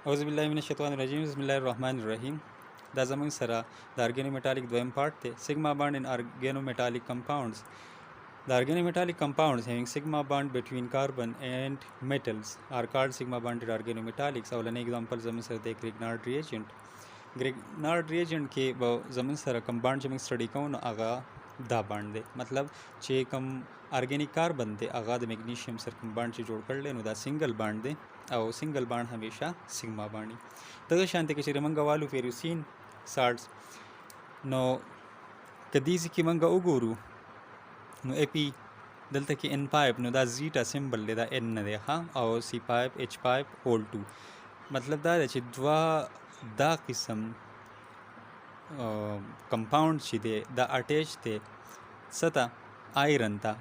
औज़ुबिल्लाहिमिनश्शैतानिर्रजीम बिस्मिल्लाहिर्रहमानिर्रहीम दा ज़मून सरा द ऑर्गेनोमेटालिक द्वयम पार्ट थे sigma bond in organometallic compounds. The organometallic compounds having sigma bond between carbon and metals are called sigma bonded organometallics. अवलन एग्जांपल ज़मून सर दे ग्रिग्नार्ड रिएजेंट ग्रिग्नार्ड रिएजेंट के ज़मून सर कंपाउंड जब स्टडी कौन आगा दा बांड दे मतलब चे कम ऑर्गेनिक कार्बन दे आगा द मैग्नीशियम सर कंपाउंड से जोड़ कर ले दा सिंगल बांड दे और सिंगल बांड हमेशा सिग्मा बांडी तग शांति के मंगा वालू फेरुसीन साल्ट्स नो कदीज की मंगा उगोरू नो एपी दलता की एन पाइप नो दा जीटा सिंबल दे दा एन न दे हाँ और सी पाइप एच पाइप ओल टू मतलब दा द्वा दा किस्म कंपाउंड दे दा अटैच थे सता आयरन था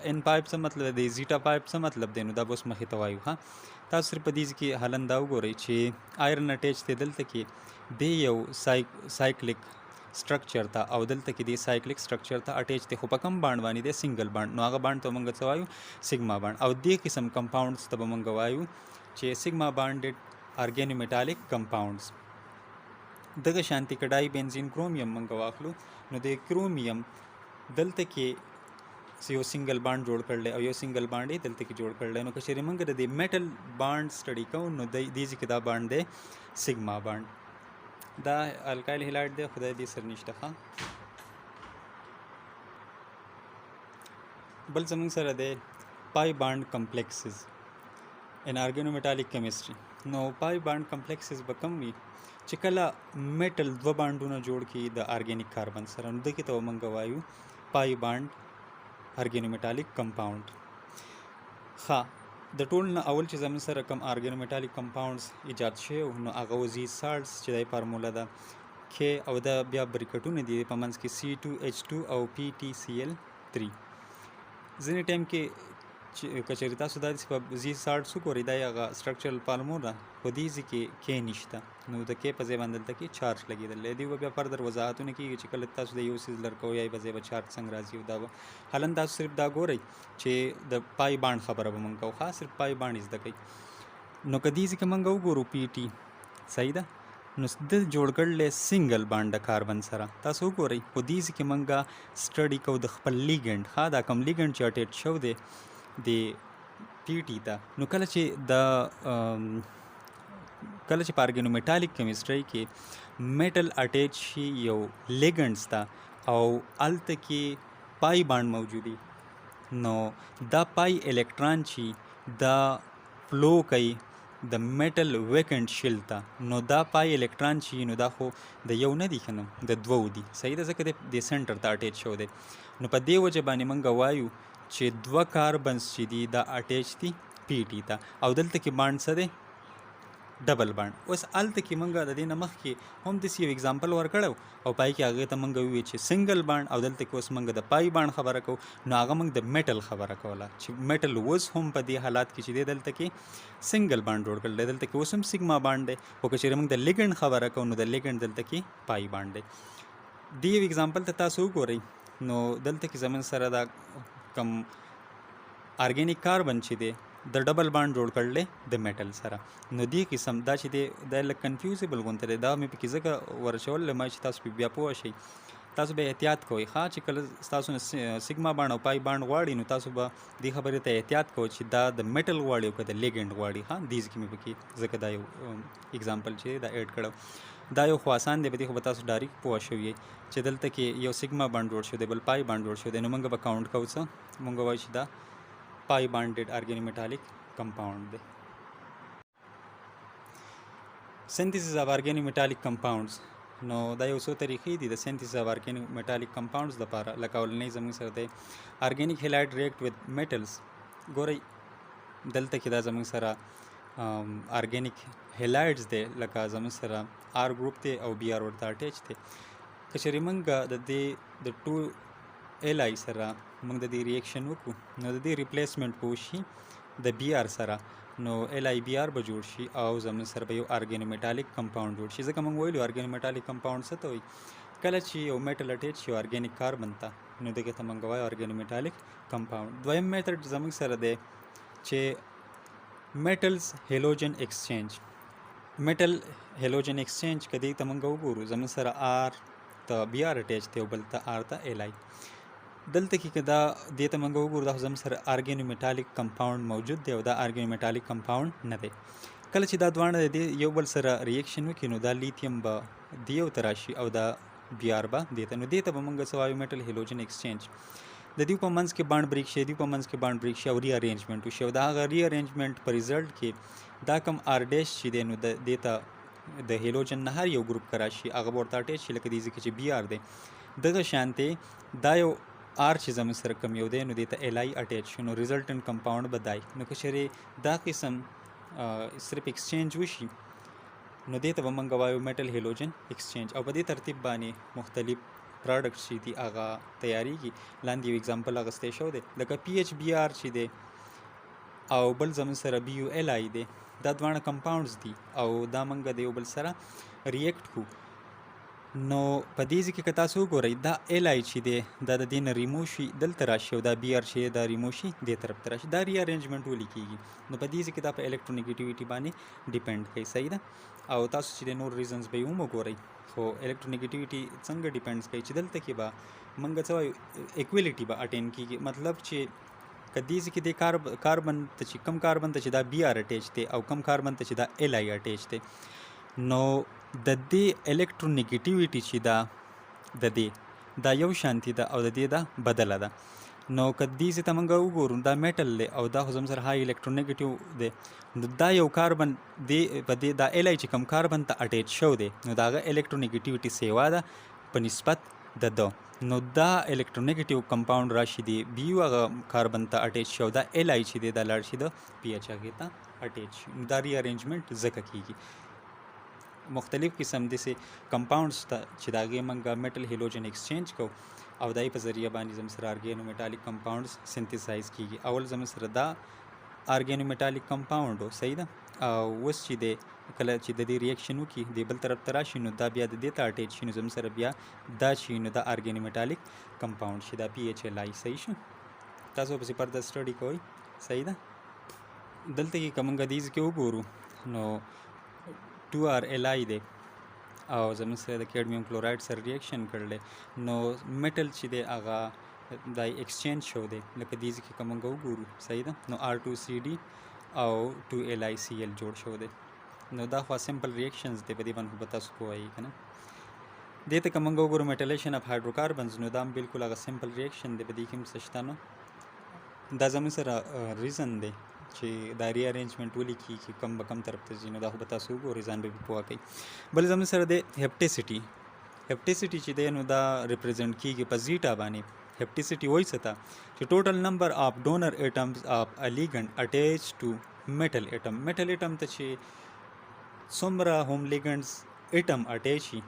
एन पाइप से मतलब दे जीटा पाइप से मतलब देनु दा बस मखे तवायु हाँ ता सिर्फ दीज की हलन दाव गोरे छे आयरन अटैच थे दल तक दे यो साइक्लिक स्ट्रक्चर था और दल तक दे साइक्लिक स्ट्रक्चर था अटैच थे हुपकम बांड वानी दे सिंगल बांड नो आगा बांड तो मंग तवायु सिग्मा बांड और दे किस्म कंपाउंड्स तब मंगवायु छे सिग्मा बांडेड ऑर्गेनोमेटालिक कंपाउंड्स दग शांति कडाई बेंजीन क्रोमियम मंगवाखलू नो दे क्रोमियम दल तक यो सिंगल बांड जोड़ कर ले और यो सिंगल बांड दल तक जोड़ कर ले नो कशेरी मंग दे मेटल बांड स्टडी का नो दीज किदा बांड दे सिग्मा बांड दा अल्काइल हिलाइड दे खुदा दी सरनिश्ता हाँ बल समंग सर दे pi bond complexes in organometallic chemistry नो पाई बांड कॉम्प्लेक्सेस बकमी चिकला मेटल दो बांडूना जोड़ की द ऑर्गेनिक कार्बन सर अनुद की तो मंगवायु पाई बांड ऑर्गेनोमेटालिक कंपाउंड हाँ द टोल न अवल चीज़ हम सर रकम ऑर्गेनोमेटालिक कंपाउंड्स इजाद शे न आगोजी साल्ट्स चिदाई फार्मूला दा खे अवदा ब्या ब्रिकटू ने दिए पमंस की C2H2 और PTCl3 जिन टाइम के कचरिता सुधा जी साल्ट सुको रिदाई आगा स्ट्रक्चरल फार्मूला खुदीजी के निश्ता नो द के पजे बंदल तक चार्ज लगी दल दी वो फर्दर वजाहत ने की चिकलता सुधा यूसिस लड़को या बजे व चार्ज संग्राजी दाव हलन दा सिर्फ दा गो रही चे द पाई बांड खबर अब मंगाओ हाँ सिर्फ पाई बांड इस दकई नो कदीजी के मंगाओ गोरू पीटी सही दा नुस्द जोड़ कर ले सिंगल बांड कार्बन सरा तासो गो रही खुदीजी के मंगा स्टडी को द खपल लिगेंड हाँ दा कम लिगेंड चार्टेड शो दे पीटी था नु कल ऑर्गेनोमेटालिक केमिस्ट्री के मेटल अटैच ही यो लिगेंड्स था और अल्त के पाई बांड मौजूदी नो द पाई इलेक्ट्रॉन छी द फ्लो कई द मेटल वैकेंट शिल था नो द पाई इलेक्ट्रॉन छी नो दा हो द यौ न दिखनो द द्वौ दी सही दा सकते दे सेंटर था अटैच हो दे नो पदे वजह बानी मंगा वायु चे द्व कार्बन्स ची दी दा अटैच थी पीटी था और दल तक बांड सदे डबल बांड उस अल तक मंगा दे नमक के हम दिस ये एग्जांपल वर कड़ो और पाई के आगे तमंग हुए छे सिंगल बांड और दल तक उस मंग द पाई बांड खबर को न आगा मंग द मेटल खबर को वाला मेटल वोस हम पदी हालात की चीज़ दल तक सिंगल बांड जोड़ कर दल तक उसम सिग्मा बांड है वो कचेरे मंग द लिगेंड खबर को न द लिगेंड दल तक पाई बांड है दी एग्जांपल तथा सो हो रही नो दल तक जमन सरदा कम ऑर्गेनिक कार्बन छिदे द डबल बांड जोड़ कर ले द मेटल सरा नदी किस्म दा छिदे द कंफ्यूजेबल गुंतरे दा में किसे का वर्चोल ले माच तास पे व्यापो अशी तास बे एहतियात कोई खा चिकल तास सिग्मा बांड पाई बांड वाड़ी नु तास बा दी खबर ते एहतियात को छि द मेटल वाड़ी को द लेगेंड वाड़ी हां दीज की में की जक दा एग्जांपल छि दा ऐड करो दायो ख्वासान दे बदी को बता डायरेक्ट पोशो ये चदल तक यो सिग्मा बांड जोड़ दे बल पाई बांड जोड़ दे मंग अकाउंट कौच मंग दा पाई बांडेड ऑर्गेनोमेटालिक कंपाउंड दे सिंथेसिस ऑफ ऑर्गेनोमेटालिक कंपाउंड्स नो दायो सो तरीके दी द सिंथेसिस ऑफ ऑर्गेनोमेटालिक कंपाउंड्स द पारा लकाउल नहीं जमंग सरते organic halide react with metals गोरे दल तक दा जमंग सरा ऑर्गेनिक हेलाइड्स दे लका जमंग सरा आर ग्रुप थे और बी आर और अटैच थे कशरी मंगा द टू एल आई सरा मंग दी रिएक्शन वकू नो दी रिप्लेसमेंट पोशी द बी आर सरा नो एल आई बी आर बजोड़शी आओ जमन सर भयो ऑर्गेनोमेटालिक कंपाउंड जोड़शी जका मंग वोइलो ऑर्गेनोमेटालिक कंपाउंड सतोई कलची ओ मेटल अटैच ऑर्गेनिक कार्बन ता नो देखे तमंगवा ऑर्गेनोमेटालिक कंपाउंड द्वयम मेथड जमंग सर दे चे मेटल्स हेलोजन एक्सचेंज میټل هیلوجن ایکسچینج کدی ته موږ وګورو زموږ سره آر ته بی آر اټیچ دی او بل ته آر ته ایل آی دلته کې که دا دې ته موږ وګورو دا خو زموږ سره ارګینو میټالیک کمپاوند موجود دی او دا ارګینو میټالیک کمپاوند نه دی. کله چې دا دواړه د یو بل سره ریاکشن وکړي نو دا لیتیم به دیو ته راشي او دا بی آر به دې ته، نو دې ته به موږ څه وایو میټل هیلوجن ایکسچینج. د دې په منځ کې بانډ بریک شي، دې په منځ کې بانډ بریک شي او ری ارینجمنت وشي او دا هغه ری ارینجمنت په ریزلټ کې دا کم آر ډیش چې دی نو د دې ته د هیلوجن نه هر یو ګروپ کرا شي هغه ورته اټیچ شي، لکه دې ځکه چې بی آر دی دغه شانتې دا یو آر چې زموږ سره کم یو دی نو دې ته ایل آی اټیچ شي نو ریزلټنټ کمپاوند به دای. نو که چېرې دا قسم صرف ایکسچینج وشي نو دې ته به موږ وایو میټل هیلوجن ایکسچینج. او په دې ترتیب باندې مختلف پروډکټس چې دي هغه تیاریږي. لاندې یو اگزامپل اخیستی شوی دی لکه پی ایچ بی آر چې دی او بل زموږ سره بی یو ایل آی دی، دا دواړه کمپاونډز دي او دا موږ د یو بل سره ریاکټ کو. نو په دې ځکه که تاسو وګورئ دا ایل آی چې دی دا د دې نه ریموو شي دلته راشي او دا بی آر چې دا ریموو شي دې طرف ته راشي، دا ری ارینجمنټ ولې کېږي. نو په دې ځکه دا په الکترونیګیټیویټي باندې ډیپینډ کوي. صحیح ده. او تاسو چې د نور ریزنز به یې هم وګورئ خو الکترونیګیټیویټي څنګه ډیپینډس کوي چې دلته کې به موږ څه وایو ایکویلیټي به اټین کېږي. مطلب چې که دې ځکه دې کاربن ته چې کم کاربن ته چې دا بی آر اټیچ دی او کم کاربن ته چې دا ایل آی اټیچ دی نو د دې الکترونیګیټیویټي چې د دې دا یو شانتي ده او د دې دا بدله ده. نو که دې ته موږ وګورو دا میټل دی او دا خو زموږ سره هاي الکترونیګیټیو دی نو دا یو کاربن دی په دې دا ایل آی چې کم کاربن ته اټیچ شو دی نو دا هغه الکترونیګیټیویټي سیوا ده په نسبت د ده. نو دا الکترونیګیټیو کمپاوند راشي دی بی یو هغه کاربن ته اټیچ شو، دا ایل آی چې دی دا لاړ شي د پی ایچ هغې ته اټیچ شي. دا ری ارینجمنټ ځکه کېږي. مختلف قسم داسې کمپاونډز ته چې د هغې موږ میټل هیلوجن ایکسچینج کوو او دای په ذریعه باندې زموږ سره ارګینو میټالیک کمپاونډز سنتیسایز کېږي. اول زموږ سره دا ارګینو میټالیک کمپاوند و، صحیح ده. او اوس چې دی کله چې د دې ریاکشن وکړي د بل طرف ته راشي نو دا بیا د دې ته اټیچ شي نو زموږ سره بیا دا شي نو دا ارګینو میټالیک کمپاوند شي، دا پی ایچ ایل آی. صحیح شو. تاسو پسې پرده سټډي کوئ. صحیح ده. دلته کې که موږ دې کې وګورو نو 2R ایل آی دی او زموږ سره د کیډمیوم کلوراید سره ریاکشن کړلی نو میټل چې دی هغه دا ایکسچینج شو دی لکه دې ځکه که موږ وګورو. صحیح ده. نو R2CD او 2LiCl جوړ شو دی. نو دا خو سمپل ریاکشنز دی په دې باندې به تاسو کوئ که نه. دې ته که موږ وګورو میټلیشن اف هایډروکاربنز نو دا هم بالکل هغه سمپل ریاکشن دی، په دې کې هم څه شته نو دا زموږ سره ریزن دی چې دا ری ارینجمنټ ولې کېږي کم به کم طرف ته ځي نو دا خو به تاسو وګورئ ځان به پوه کوئ. بل زموږ سره دی هیپټیسټي. هیپټیسټي چې دی نو دا ریپرزینټ کېږي په زیټا باندې. هیپټیسټي وایي څه ته چې ټوټل نمبر آف ډونر ایټمز آف ا لیګنډ اټیچ ټو میټل ایټم. میټل ایټم ته چې څومره هم لیګنډز ایټم اټیچ شي،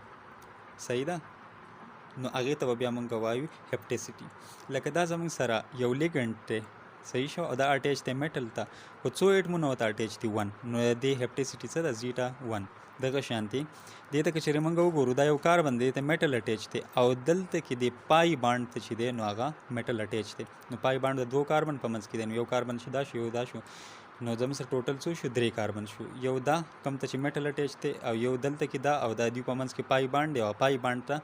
صحیح ده، نو هغې ته به بیا موږ وایو هیپټیسټي. لکه دا زموږ سره یو لیګنډ دی، صحیح شو، او دا اټیچ دی میټل ته خو څو ایټمونه ورته اټیچ دي 1 نو دې هیپټیسټي څه ده زیټا 1. دغه شانتي دې ته که چېرې موږ وګورو دا یو کاربن دی ته میټل اټیچ دی او دلته کې د پای بانډ ته چې دی نو هغه میټل اټیچ دی. نو پای بانډ د 2 کاربن په منځ کې دی نو یو کاربن چې دا شو یو دا شو نو زموږ سره ټوټل څو شو 3 کاربن شو. یو دا کم ته چې میټل اټیچ دی او یو دلته کې دا او دا دوی په منځ کې پای بانډ دی او پای بانډ ته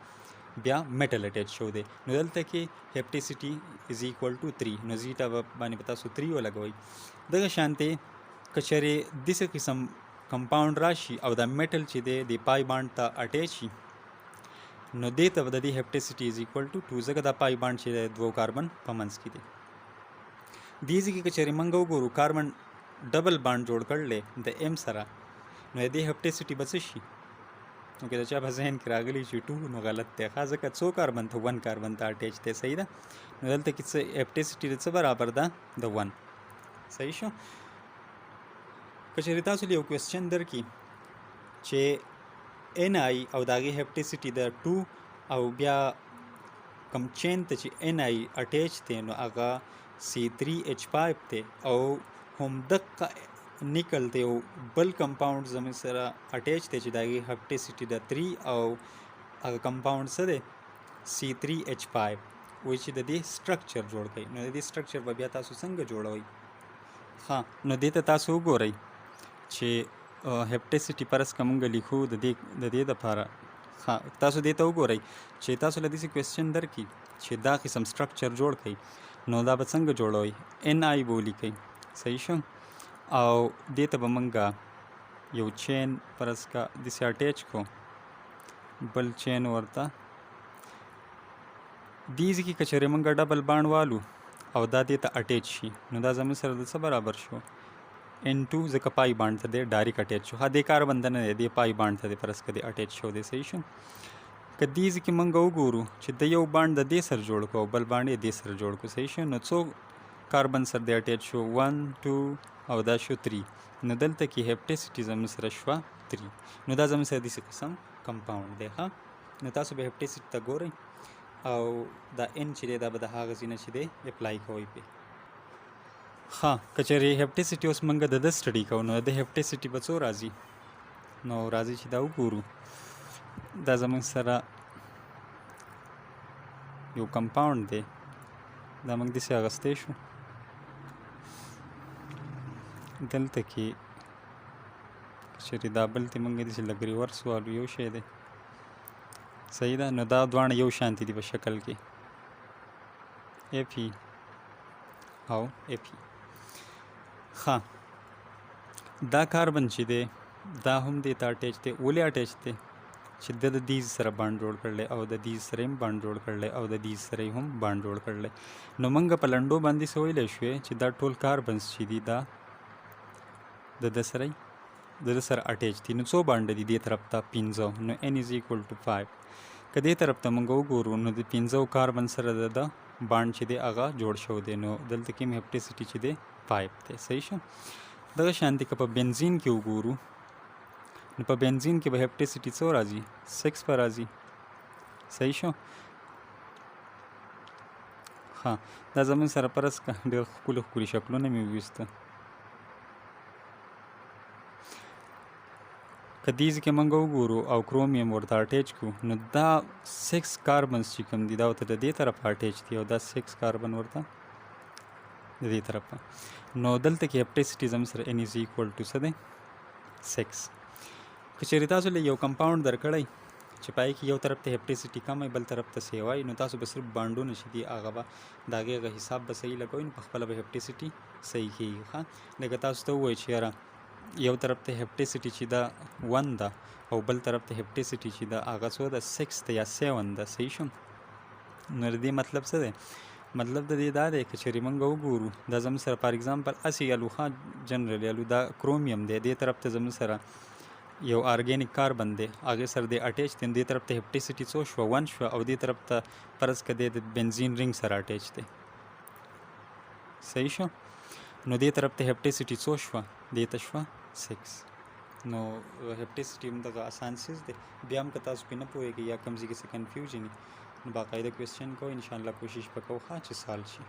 بیا میټل اټیچ شو دی. نو دلته کې هیپټیسټي از ایکوال ټو 3 نو زیټا باندې په تاسو 3 ولګوئ. دغه شانتې که چېرې داسې قسم کمپاوند راشي او دا میټل چې دی د پای بانډ ته اټیچ شي نو دې ته به د دې هیپټیسټي از ایکوال ټو 2 ځکه دا پای بانډ چې دی 2 کاربن په منځ کې دی. دې ځکه که چېرې موږ وګورو کاربن ډبل بانډ جوړ کړلی د ایم سره نو د دې هیپټیسټي به څه شي. نو که د چا په ذهن کې راغلی چې 2 نو غلط دی ښه، ځکه څو کاربن ته 1 کاربن ته اټیچ دی. صحیح ده. نو دلته کې څه هیپټیسټي د څه برابر ده د 1. صحیح شو. که چېرې تاسو یو کوېسچن درکړي چې ان آی او د هغې هیپټیسټي د 2 او بیا کم چین ته چې ان آی اټیچ دی نو هغه C3H5 دی او همدقه نیکل دی او بل کمپاوند زموږ سره اټیچ دی چې د هغې هیپټیسټي د 3 او هغه کمپاوند څه دی C3H5 وایي چې د دې سټرکچر جوړ کوي. نو د دې سټرکچر به بیا تاسو څنګه جوړوئ؟ ښه، نو دې ته تاسو وګورئ چې هپټیسټي پرس کومګ لیکو د دې لپاره تاسو دې ته وګورئ چې تاسو له دې کوېسچن درکړي چې دا قسم سټرکچر جوړ کړئ نو دا به څنګه جوړوئ ان آی به ولیکئ صحیح شو او دې ته به موږ یو چین فرض کا داسې اټیچ کو بل چین ورته دې ځای کې که چېرې موږ ډبل بانډ والو او دا دې ته اټیچ شي نو دا زموږ سره د څه برابر شو N2 ځکه پای بانډ ته دی ډایرکټ اټیچ شو ها دې کاربن ته نه دی دې پای بانډ ته دی فرض که دی اټیچ شو دی صحیح شو که دې ځای کې موږ وګورو چې د یو بانډ د دې سره جوړ کړو بل بانډ یې دې سره جوړ کړو صحیح شو نو څو کاربن سره دی اټیچ شو 1 2 او دا شو 3 نو دلته کې هپټیسټي زموږ سره شوه 3 نو دا زموږ سره داسې قسم کمپاوند دی ها نو تاسو به هپټیسټي ته ګورئ او دا ان چې دی دا به د هغه ځای نه چې دی اپلای کوئ پې ها که چېرې هپټیسټي اوس موږ د ده سټډي کوو نو د هپټیسټي به څو راځي نو راځي چې دا وګورو دا زموږ سره یو کمپاوند دی دا موږ داسې اخیستی شو دلته کې چېرې دا بل ته موږ داسې لږ ریورس والو یو شی دی صحیح ده نو دا دواړه یو شانتي دي په شکل کې اف ای او اف ای ښه دا کاربن چې دی دا هم دې ته اټیچ دی ولې اټیچ دی چې د دې سره بانډ جوړ کړلی او د دې سره هم بانډ جوړ کړلی او د دې سره هم بانډ جوړ کړلی نو موږ په لنډو باندې څه ویلی شوې چې دا ټول کاربنز چې دي دا د ده سره اټیچ دي نو څو بانډه دي دې طرف ته 15 نو n is equal to 5 که دې طرف ته موږ وګورو نو د 15 کاربن سره د بانډ چې دی هغه جوړ شوی دی نو دلته کې هپټیسټي چې دی 5 دی صحیح شو دغه شانتي که په بنزین کې وګورو نو په بنزین کې به هپټیسټي څو راځي 6 به راځي صحیح شو ها دا زموږ سره پرس ډېر ښکلي شکلونه مې وویسته که دې ځای کې موږ وګورو او کرومیم ورته اټیچ کړو نو دا 6 کاربنز چې کوم دي دا ورته د دې طرفه اټیچ دي او دا 6 کاربن ورته د دې طرفه نو دلته کې هپټیسټي زموږ سره n is equal to څه دی 6 که چېرې تاسو له یو کمپاوند درکړی چې پای کې یو طرف ته هپټیسټي کم وي بل طرف ته سیوا وي نو تاسو به صرف بانډونه چې دي هغه به د هغې هغه حساب به صحیح لګوئ نو پخپله به هپټیسټي صحیح کېږي ښه لکه تاسو ته ووایي چې یاره یو طرف ته هپټیسټي چې دا 1 ده او بل طرف ته هپټیسټي چې دا هغه څو ده 6 ده یا 7 ده صحیح شو نو د دې مطلب څه دی مطلب د دې دا دی که چېرې موږ وګورو دا زموږ سره فار اګزامپل هسې الو ښه جنرالي الو دا کرومیم دی دې طرف ته زموږ سره یو ارګینیک کاربن دی هغې سره دی اټیچ دی دې طرف ته هپټیسټي څو شوه 1 شوه او دې طرف ته فرض که دی د بنزین رنګ سره اټیچ دی صحیح شو نو دې طرف ته هپټیسټي څو شوه دې ته شوه 6 نو هپټیسټي هم دغه اسان څیز دی بیا هم که تاسو پرې نه پوهېږئ یا کوم ځای کې څه کنفیوژن وي نو باقاعده کوېسچن کوئ انشاءالله کوشش به کوو چې سال شي